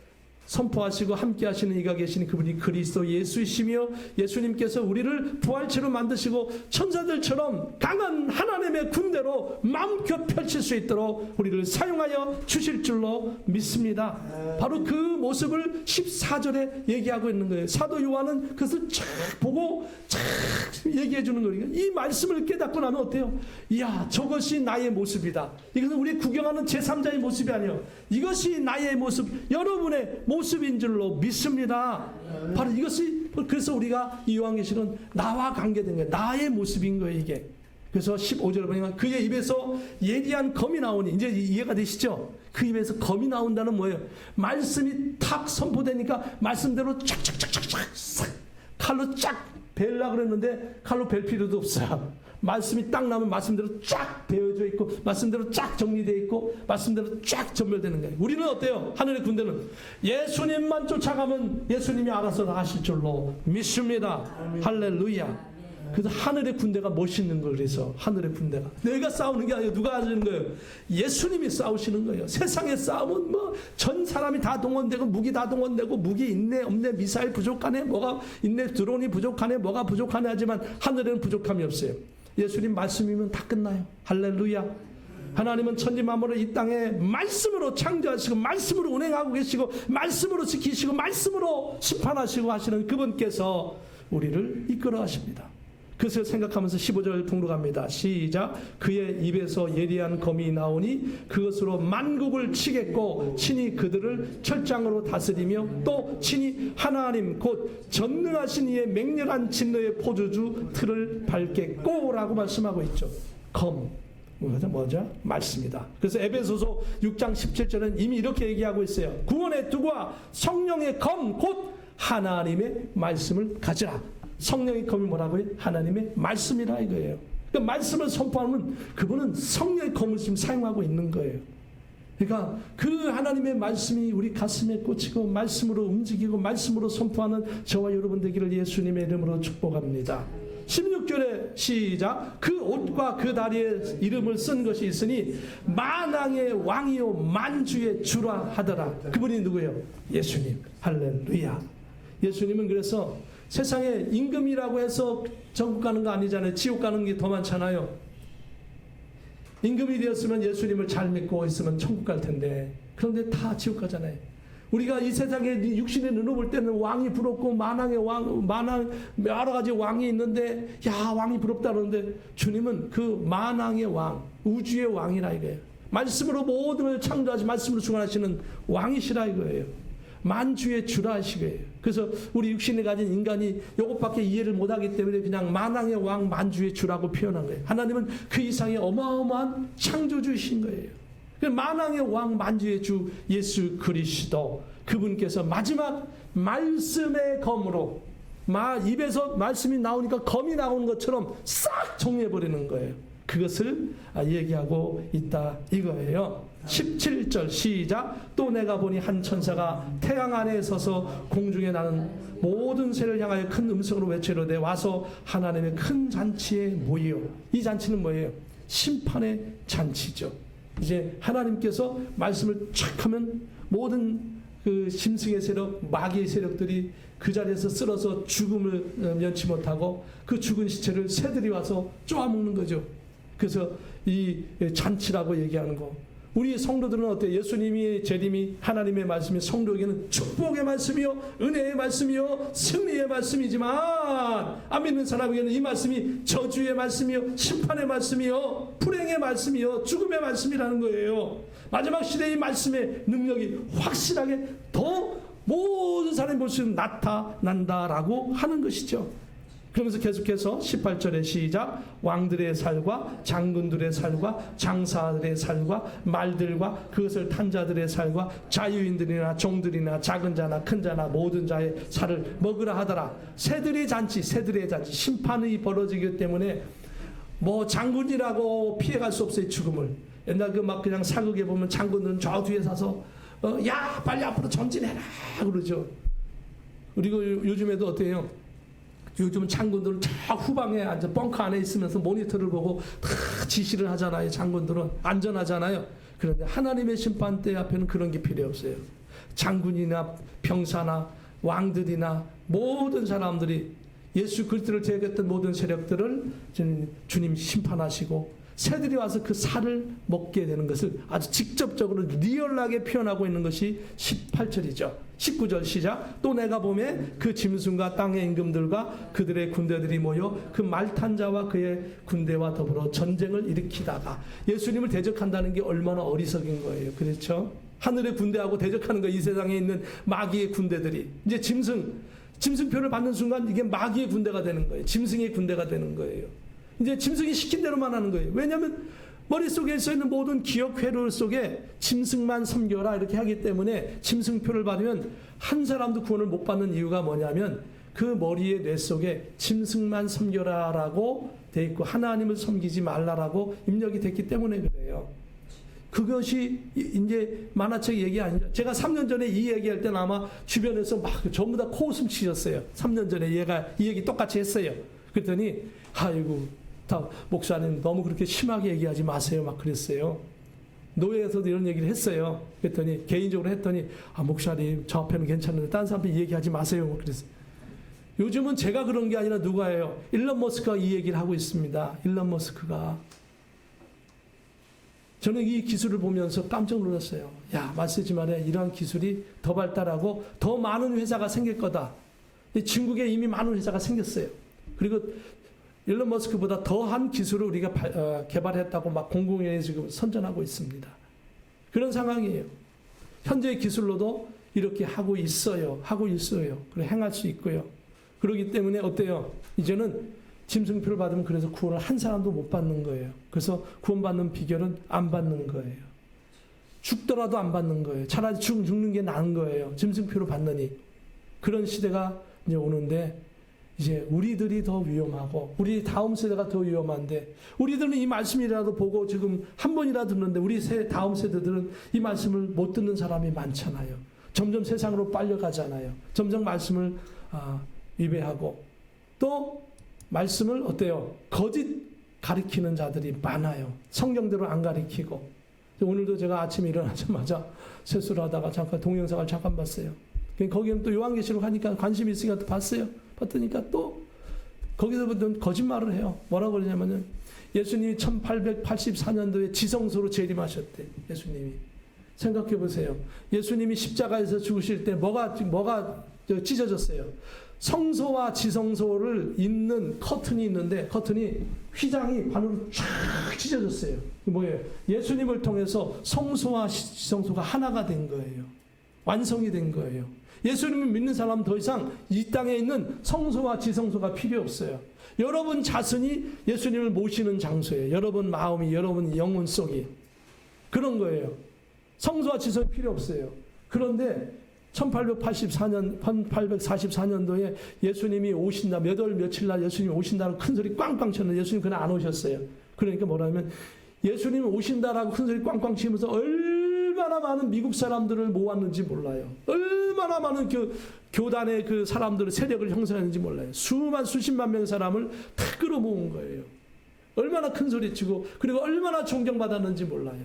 선포하시고 함께 하시는 이가 계시니 그분이 그리스도 예수이시며 예수님께서 우리를 부활체로 만드시고 천사들처럼 강한 하나님의 군대로 마음껏 펼칠 수 있도록 우리를 사용하여 주실 줄로 믿습니다. 바로 그 모습을 14절에 얘기하고 있는 거예요. 사도 요한은 그것을 쫙 보고 쫙 얘기해 주는 거예요. 이 말씀을 깨닫고 나면 어때요? 이야, 저것이 나의 모습이다. 이것은 우리 구경하는 제3자의 모습이 아니에요. 이것이 나의 모습, 여러분의 모습인 줄로 믿습니다. 바로 이것이, 그래서 우리가 이 요한계시록은 나와 관계된 거예요. 나의 모습인 거예요, 이게. 그래서 15절에 보니까 그의 입에서 예리한 검이 나오니, 이제 이해가 되시죠? 그 입에서 검이 나온다는 뭐예요? 말씀이 탁 선포되니까 말씀대로 쫙쫙쫙쫙쫙 칼로 쫙 베려고 그랬는데 칼로 벨 필요도 없어요. 말씀이 딱 나면 말씀대로 쫙 베어져 있고 말씀대로 쫙 정리되어 있고 말씀대로 쫙 전멸되는 거예요. 우리는 어때요? 하늘의 군대는 예수님만 쫓아가면 예수님이 알아서 하실 줄로 믿습니다. 할렐루야. 그래서 하늘의 군대가 멋있는 거. 그래서 하늘의 군대가 내가 싸우는 게 아니라 누가 하시는 거예요? 예수님이 싸우시는 거예요. 세상의 싸움은 뭐 전 사람이 다 동원되고 무기 다 동원되고 무기 있네 없네 미사일 부족하네 뭐가 있네 드론이 부족하네 뭐가 부족하네 하지만 하늘에는 부족함이 없어요. 예수님 말씀이면 다 끝나요. 할렐루야. 하나님은 천지 만물을 이 땅에 말씀으로 창조하시고 말씀으로 운행하고 계시고 말씀으로 지키시고 말씀으로 심판하시고 하시는 그분께서 우리를 이끌어 하십니다. 그것을 생각하면서 15절 통독합니다. 시작. 그의 입에서 예리한 검이 나오니 그것으로 만국을 치겠고 친히 그들을 철장으로 다스리며 또 친히 하나님 곧 전능하신 이의 맹렬한 진노의 포도주 틀을 밟겠고 라고 말씀하고 있죠. 검 뭐죠? 말씀이다. 그래서 에베소서 6장 17절은 이미 이렇게 얘기하고 있어요. 구원의 두과 성령의 검 곧 하나님의 말씀을 가지라. 성령의 검이 뭐라고요? 하나님의 말씀이라 이거예요. 그 말씀을 선포하면 그분은 성령의 검을 지금 사용하고 있는 거예요. 그러니까 그 하나님의 말씀이 우리 가슴에 꽂히고 말씀으로 움직이고 말씀으로 선포하는 저와 여러분 되기를 예수님의 이름으로 축복합니다. 16절에 시작. 그 옷과 그 다리에 이름을 쓴 것이 있으니 만왕의 왕이요 만주의 주라 하더라. 그분이 누구예요? 예수님. 할렐루야. 예수님은 그래서 세상에 임금이라고 해서 천국 가는 거 아니잖아요. 지옥 가는 게 더 많잖아요. 임금이 되었으면 예수님을 잘 믿고 있으면 천국 갈 텐데 그런데 다 지옥 가잖아요. 우리가 이 세상에 육신의 눈으로 볼 때는 왕이 부럽고 만왕의 왕, 여러 가지 왕이 있는데 야 왕이 부럽다 그러는데 주님은 그 만왕의 왕, 우주의 왕이라 이거예요. 말씀으로 모든 걸 창조하시 말씀으로 주관하시는 왕이시라 이거예요. 만주의 주라 하시고요. 그래서 우리 육신에 가진 인간이 이것밖에 이해를 못하기 때문에 그냥 만왕의 왕 만주의 주라고 표현한 거예요. 하나님은 그 이상의 어마어마한 창조주이신 거예요. 만왕의 왕 만주의 주 예수 그리스도 그분께서 마지막 말씀의 검으로 입에서 말씀이 나오니까 검이 나오는 것처럼 싹 정리해버리는 거예요. 그것을 얘기하고 있다 이거예요. 17절 시작. 또 내가 보니 한 천사가 태양 안에 서서 공중에 나는 모든 새를 향하여 큰 음성으로 외치려되 와서 하나님의 큰 잔치에 모여. 이 잔치는 뭐예요? 심판의 잔치죠. 이제 하나님께서 말씀을 촥 하면 모든 그 짐승의 세력, 마귀의 세력들이 그 자리에서 쓰러서 죽음을 면치 못하고 그 죽은 시체를 새들이 와서 쪼아먹는 거죠. 그래서 이 잔치라고 얘기하는 거. 우리 성도들은 어때요? 예수님이 재림이 하나님의 말씀이 성도에게는 축복의 말씀이요, 은혜의 말씀이요, 승리의 말씀이지만 안 믿는 사람에게는 이 말씀이 저주의 말씀이요, 심판의 말씀이요, 불행의 말씀이요, 죽음의 말씀이라는 거예요. 마지막 시대의 말씀의 능력이 확실하게 더 모든 사람이 볼 수 있는 나타난다라고 하는 것이죠. 그러면서 계속해서 18절의 시작, 왕들의 살과 장군들의 살과 장사들의 살과 말들과 그것을 탄 자들의 살과 자유인들이나 종들이나 작은 자나 큰 자나 모든 자의 살을 먹으라 하더라. 새들의 잔치, 새들의 잔치, 심판이 벌어지기 때문에 뭐 장군이라고 피해갈 수 없어요. 죽음을. 옛날 그 막 그냥 사극에 보면 장군들은 저 뒤에 서서 야 빨리 앞으로 전진해라 그러죠. 그리고 요즘에도 어때요? 요즘 장군들은 저 후방에 앉아 벙커 안에 있으면서 모니터를 보고 다 지시를 하잖아요. 장군들은 안전하잖아요. 그런데 하나님의 심판대 앞에는 그런 게 필요 없어요. 장군이나 병사나 왕들이나 모든 사람들이 예수 그리스도를 제거했던 모든 세력들을 주님 심판하시고 새들이 와서 그 살을 먹게 되는 것을 아주 직접적으로 리얼하게 표현하고 있는 것이 18절이죠. 19절 시작. 또 내가 보매 그 짐승과 땅의 임금들과 그들의 군대들이 모여 그 말탄 자와 그의 군대와 더불어 전쟁을 일으키다가 예수님을 대적한다는 게 얼마나 어리석인 거예요. 그렇죠? 하늘의 군대하고 대적하는 거, 이 세상에 있는 마귀의 군대들이 이제 짐승표를 받는 순간 이게 마귀의 군대가 되는 거예요. 짐승의 군대가 되는 거예요. 이제 짐승이 시킨 대로만 하는 거예요. 왜냐하면 머릿속에 써있는 모든 기억 회로 속에 짐승만 섬겨라 이렇게 하기 때문에 짐승표를 받으면 한 사람도 구원을 못 받는 이유가 뭐냐면 그 머리의 뇌 속에 짐승만 섬겨라라고 돼 있고 하나님을 섬기지 말라라고 입력이 됐기 때문에 그래요. 그것이 이제 만화책 얘기 아니죠. 제가 3년 전에 이 얘기할 때는 아마 주변에서 막 전부 다 코웃음 치셨어요. 3년 전에 얘가 이 얘기 똑같이 했어요. 그랬더니 아이고 다 목사님 너무 그렇게 심하게 얘기하지 마세요 막 그랬어요. 노예에서도 이런 얘기를 했어요. 그랬더니 개인적으로 했더니 목사님 저 앞에는 괜찮은데 다른 사람한테 얘기하지 마세요 막 그랬어요. 요즘은 제가 그런 게 아니라 누가예요? 일론 머스크가 이 얘기를 하고 있습니다. 일론 머스크가. 저는 이 기술을 보면서 깜짝 놀랐어요. 야, 말쓰지만에 이러한 기술이 더 발달하고 더 많은 회사가 생길 거다. 중국에 이미 많은 회사가 생겼어요. 그리고 일론 머스크보다 더한 기술을 우리가 개발했다고 막 공공연히 지금 선전하고 있습니다. 그런 상황이에요. 현재의 기술로도 이렇게 하고 있어요. 그리고 행할 수 있고요. 그렇기 때문에 어때요? 이제는 짐승표를 받으면 그래서 구원을 한 사람도 못 받는 거예요. 그래서 구원받는 비결은 안 받는 거예요. 죽더라도 안 받는 거예요. 차라리 죽는 게 나은 거예요. 짐승표를 받느니. 그런 시대가 이제 오는데 이제 우리들이 더 위험하고 우리 다음 세대가 더 위험한데 우리들은 이 말씀이라도 보고 지금 한 번이라도 듣는데 우리 다음 세대들은 이 말씀을 못 듣는 사람이 많잖아요. 점점 세상으로 빨려가잖아요. 점점 말씀을 위배하고 또 말씀을 어때요? 거짓 가리키는 자들이 많아요. 성경대로 안 가리키고. 오늘도 제가 아침에 일어나자마자 세수를 하다가 잠깐 동영상을 잠깐 봤어요. 거기는 또 요한계시록 하니까 관심이 있으니까 또 봤어요. 봤더니까 또 거기서부터 거짓말을 해요. 뭐라고 그러냐면은 예수님이 1884년도에 지성소로 재림하셨대. 예수님이. 생각해 보세요. 예수님이 십자가에서 죽으실 때 뭐가 찢어졌어요? 성소와 지성소를 잇는 커튼이 있는데 커튼이 휘장이 반으로 쫙 찢어졌어요. 뭐예요? 예수님을 통해서 성소와 지성소가 하나가 된 거예요. 완성이 된 거예요. 예수님을 믿는 사람은 더 이상 이 땅에 있는 성소와 지성소가 필요 없어요. 여러분 자신이 예수님을 모시는 장소예요. 여러분 마음이, 여러분 영혼 속이. 그런 거예요. 성소와 지성이 필요 없어요. 그런데 1844년도에 예수님이 오신다, 몇 월 며칠 날 예수님이 오신다는 큰 소리 꽝꽝 쳤는데 예수님 그날 안 오셨어요. 그러니까 뭐라면 예수님이 오신다라고 큰 소리 꽝꽝 치면서 얼마나 많은 미국 사람들을 모았는지 몰라요. 얼마나 많은 교단의 그 사람들의 세력을 형성했는지 몰라요. 수십만 명의 사람을 다 끌어모은 거예요. 얼마나 큰 소리 치고 그리고 얼마나 존경받았는지 몰라요.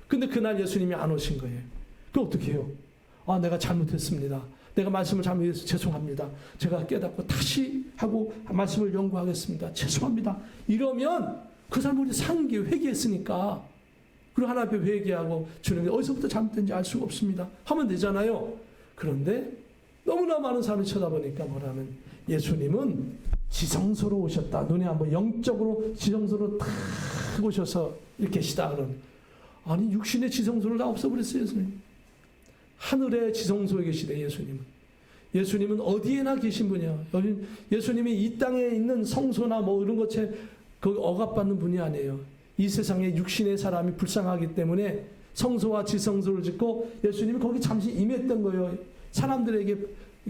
근데 그날 예수님이 안 오신 거예요. 그럼 어떻게 해요? 내가 잘못했습니다. 내가 말씀을 잘못해서 죄송합니다. 제가 깨닫고 다시 하고 말씀을 연구하겠습니다. 죄송합니다. 이러면 그 사람은 상기 회개했으니까, 그리고 하나님 앞에 회개하고 주님이 어디서부터 잘못된지 알 수가 없습니다 하면 되잖아요. 그런데 너무나 많은 사람이 쳐다보니까 뭐라면, 예수님은 지성소로 오셨다. 눈에 한번 영적으로 지성소로 탁 오셔서 이렇게 계시다. 아니, 육신의 지성소를 다 없애버렸어요, 예수님. 하늘의 지성소에 계시대, 예수님은. 예수님은 어디에나 계신 분이야. 예수님이 이 땅에 있는 성소나 뭐 이런 것에 거기 억압받는 분이 아니에요. 이 세상에 육신의 사람이 불쌍하기 때문에 성소와 지성소를 짓고 예수님이 거기 잠시 임했던 거예요. 사람들에게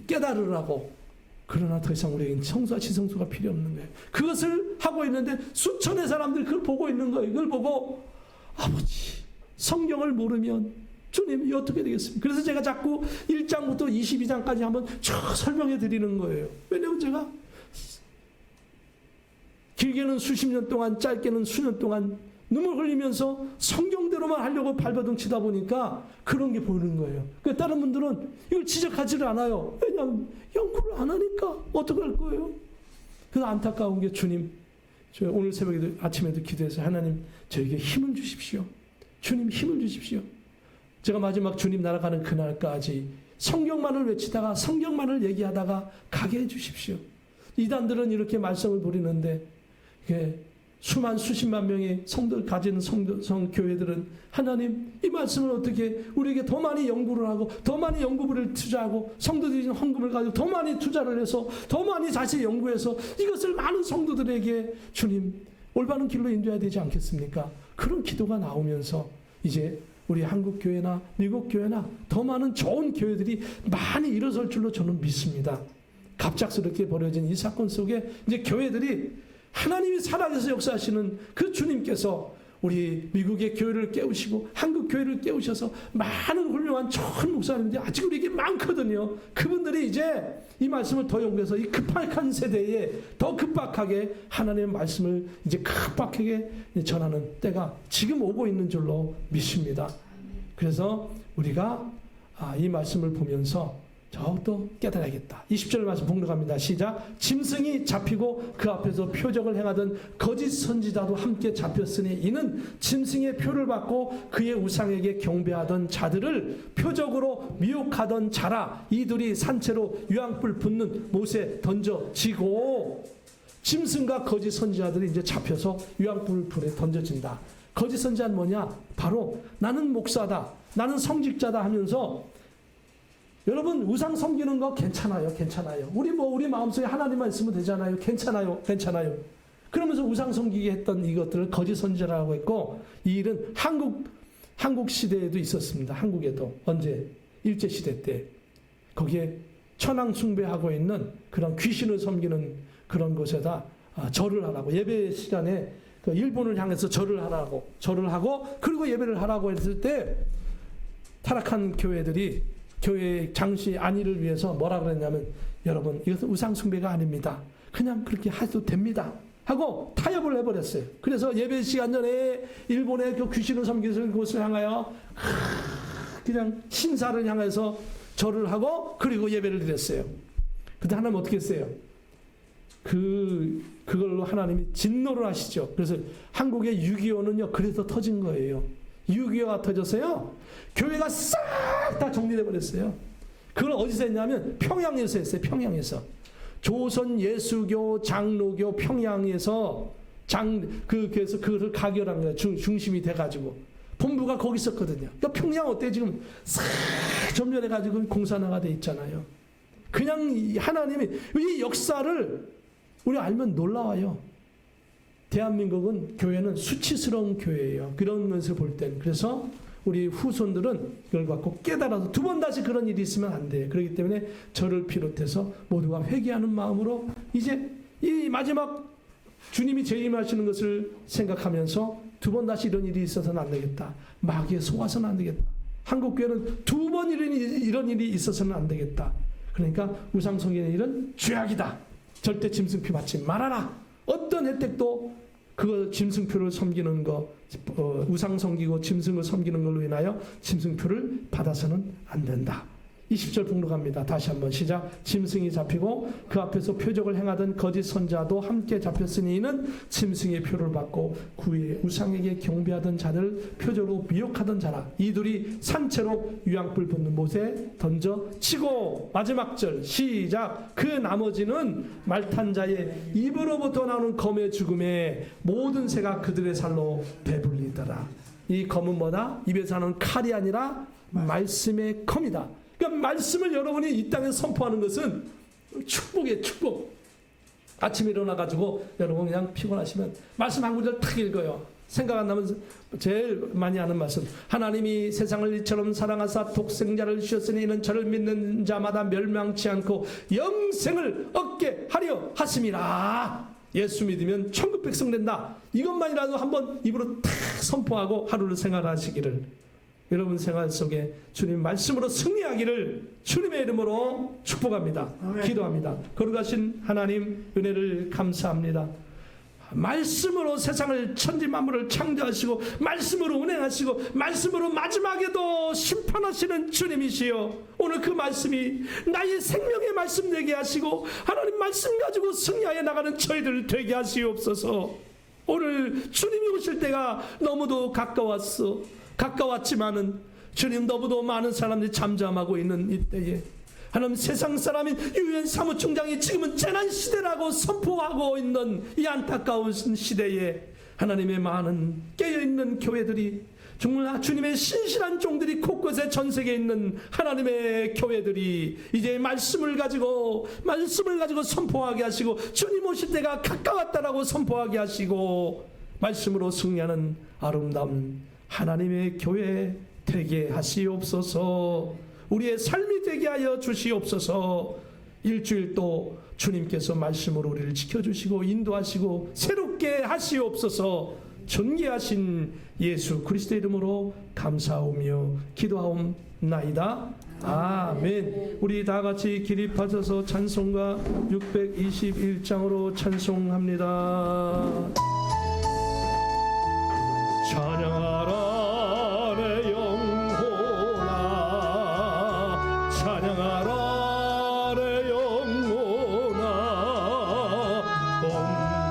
깨달으라고. 그러나 더 이상 우리에게는 성소와 지성소가 필요 없는 거예요. 그것을 하고 있는데 수천의 사람들이 그걸 보고 있는 거예요. 이걸 보고, 아버지, 성경을 모르면 주님이 어떻게 되겠습니까? 그래서 제가 자꾸 1장부터 22장까지 한번 쭉 설명해 드리는 거예요. 왜냐하면 제가 길게는 수십 년 동안, 짧게는 수년 동안 눈물 흘리면서 성경대로만 하려고 발버둥 치다 보니까 그런 게 보이는 거예요. 그러니까 다른 분들은 이걸 지적하지를 않아요. 왜냐하면 연구를 안 하니까 어떻게 할 거예요? 그래서 안타까운 게, 주님, 오늘 새벽에도 아침에도 기도해서, 하나님 저에게 힘을 주십시오. 주님 힘을 주십시오. 제가 마지막 주님 날아가는 그날까지 성경만을 외치다가, 성경만을 얘기하다가 가게 해주십시오. 이단들은 이렇게 말썽을 부리는데, 수만 수십만 명의 성도를 가지는 교회들은, 하나님 이 말씀을 어떻게 우리에게 더 많이 연구를 하고 더 많이 연구비를 투자하고 성도들이 헌금을 가지고 더 많이 투자를 해서 더 많이 자세히 연구해서 이것을 많은 성도들에게 주님 올바른 길로 인도해야 되지 않겠습니까? 그런 기도가 나오면서 이제 우리 한국 교회나 미국 교회나 더 많은 좋은 교회들이 많이 일어설 줄로 저는 믿습니다. 갑작스럽게 벌어진 이 사건 속에 이제 교회들이 하나님이 살아계셔서 역사하시는 그 주님께서 우리 미국의 교회를 깨우시고 한국 교회를 깨우셔서 많은 훌륭한 좋은 목사님들이 아직 우리에게 많거든요. 그분들이 이제 이 말씀을 더 연구해서 이 급박한 세대에 더 급박하게 하나님의 말씀을 이제 급박하게 전하는 때가 지금 오고 있는 줄로 믿습니다. 그래서 우리가 이 말씀을 보면서 더욱더 깨달아야겠다. 20절 말씀 봉독합니다. 시작. 짐승이 잡히고 그 앞에서 표적을 행하던 거짓 선지자도 함께 잡혔으니 이는 짐승의 표를 받고 그의 우상에게 경배하던 자들을 표적으로 미혹하던 자라. 이들이 산채로 유황불 붙는 못에 던져지고, 짐승과 거짓 선지자들이 이제 잡혀서 유황불 불에 던져진다. 거짓 선지자는 뭐냐? 바로 나는 목사다, 나는 성직자다 하면서, 여러분 우상 섬기는 거 괜찮아요. 우리 마음속에 하나님만 있으면 되잖아요. 괜찮아요. 그러면서 우상 섬기게 했던 이것들을 거짓 선지자라고 했고, 이 일은 한국 시대에도 있었습니다. 한국에도 언제 일제시대 때 거기에 천황 숭배하고 있는 그런 귀신을 섬기는 그런 곳에다 절을 하라고, 예배 시간에 그 일본을 향해서 절을 하고 그리고 예배를 하라고 했을 때 타락한 교회들이 교회의 장시 안위를 위해서 뭐라 그랬냐면, 여러분 이것은 우상 숭배가 아닙니다. 그냥 그렇게 해도 됩니다 하고 타협을 해버렸어요. 그래서 예배 시간 전에 일본의 그 귀신을 섬기는 곳을 향하여 그냥 신사를 향해서 절을 하고 그리고 예배를 드렸어요. 그때 하나님 어떻게 했어요? 그걸로 하나님이 진노를 하시죠. 그래서 한국의 6.25는요 그래서 터진 거예요. 6.25가 터져서요 교회가 싹 다 정리돼 버렸어요. 그걸 어디서 했냐면 평양에서 했어요. 평양에서 조선 예수교 장로교 평양에서 그래서 그것을 가결한 거예요. 중심이 돼가지고 본부가 거기 있었거든요. 그러니까 평양 어때 지금 싹 점령해가지고 공산화가 돼 있잖아요. 그냥 하나님이 이 역사를 우리 알면 놀라워요. 대한민국은 교회는 수치스러운 교회예요. 그런 것을 볼 땐. 그래서 우리 후손들은 이걸 갖고 깨달아서 두 번 다시 그런 일이 있으면 안 돼요. 그렇기 때문에 저를 비롯해서 모두가 회개하는 마음으로 이제 이 마지막 주님이 재림하시는 것을 생각하면서 두 번 다시 이런 일이 있어서는 안 되겠다. 마귀에 속아서는 안 되겠다. 한국교회는 두 번 이런 일이 있어서는 안 되겠다. 그러니까 우상 섬기는 일은 죄악이다. 절대 짐승표 받지 말아라. 어떤 혜택도 그 짐승표를 섬기는 거, 우상 섬기고 짐승을 섬기는 걸로 인하여 짐승표를 받아서는 안 된다. 20절 북록합니다. 다시 한번 시작. 짐승이 잡히고 그 앞에서 표적을 행하던 거짓 선자도 함께 잡혔으니 이는 짐승의 표를 받고 구의 우상에게 경배하던 자를 표적으로 미혹하던 자라. 이들이 산채로 유황불 붙는 못에 던져 치고, 마지막 절 시작. 그 나머지는 말탄 자의 입으로부터 나오는 검의 죽음에 모든 새가 그들의 살로 배불리더라. 이 검은 뭐다? 입에서 나는 칼이 아니라 말씀의 검이다. 그러니까 말씀을 여러분이 이 땅에 선포하는 것은 축복이에요. 축복. 아침에 일어나가지고 여러분 그냥 피곤하시면 말씀 한 구절 탁 읽어요. 생각 안 나면 제일 많이 하는 말씀. 하나님이 세상을 이처럼 사랑하사 독생자를 주셨으니 이는 저를 믿는 자마다 멸망치 않고 영생을 얻게 하려 하심이라. 예수 믿으면 천국 백성 된다. 이것만이라도 한번 입으로 탁 선포하고 하루를 생활하시기를, 여러분 생활 속에 주님 말씀으로 승리하기를 주님의 이름으로 축복합니다. 아멘. 기도합니다. 거룩하신 하나님 은혜를 감사합니다. 말씀으로 세상을 천지 만물을 창조하시고 말씀으로 운행하시고 말씀으로 마지막에도 심판하시는 주님이시여, 오늘 그 말씀이 나의 생명의 말씀 되게 하시고 하나님 말씀 가지고 승리하여 나가는 저희들 되게 하시옵소서. 오늘 주님이 오실 때가 너무도 가까웠지만은 주님 너무도 많은 사람들이 잠잠하고 있는 이때에 하나님 세상 사람인 유엔 사무총장이 지금은 재난시대라고 선포하고 있는 이 안타까운 시대에 하나님의 많은 깨어있는 교회들이, 정말 주님의 신실한 종들이 곳곳에 전세계에 있는 하나님의 교회들이 이제 말씀을 가지고 선포하게 하시고 주님 오실 때가 가까웠다라고 선포하게 하시고 말씀으로 승리하는 아름다운 하나님의 교회 되게 하시옵소서. 우리의 삶이 되게 하여 주시옵소서. 일주일 또 주님께서 말씀으로 우리를 지켜주시고 인도하시고 새롭게 하시옵소서. 존귀하신 예수 그리스도의 이름으로 감사하오며 기도하옵나이다. 아멘. 우리 다 같이 기립하셔서 찬송가 621장으로 찬송합니다. 찬양하라 내 영혼아, 찬양하라 내 영혼아, 온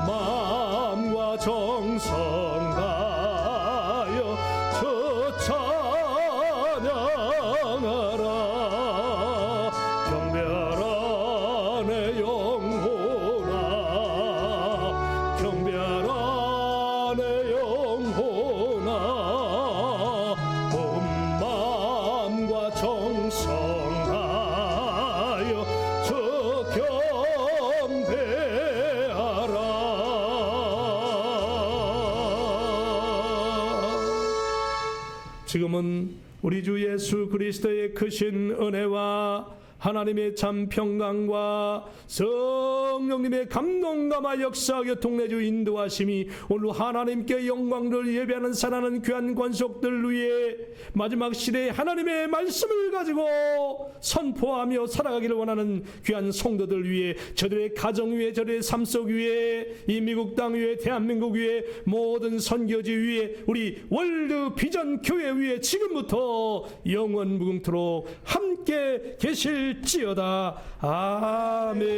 마음과 정성 다하여 저 찬양하라. 경배하라 내 영혼아, 경배하라 내 영혼아, 온 마음과 정성 다하여 저 경배하라. 지금은 우리 주 예수 그리스도의 크신 은혜와 하나님의 참 평강과 성령님의 감동감화 역사하여 통내주 인도하심이 오늘 하나님께 영광을 예배하는 사랑하는 귀한 권속들 위해 마지막 시대에 하나님의 말씀을 가지고 선포하며 살아가기를 원하는 귀한 성도들 위해, 저들의 가정 위에, 저들의 삶 속 위에, 이 미국 땅 위에, 대한민국 위에, 모든 선교지 위에, 우리 월드 비전 교회 위에 지금부터 영원 무궁토록 함께 계실지어다. 아멘.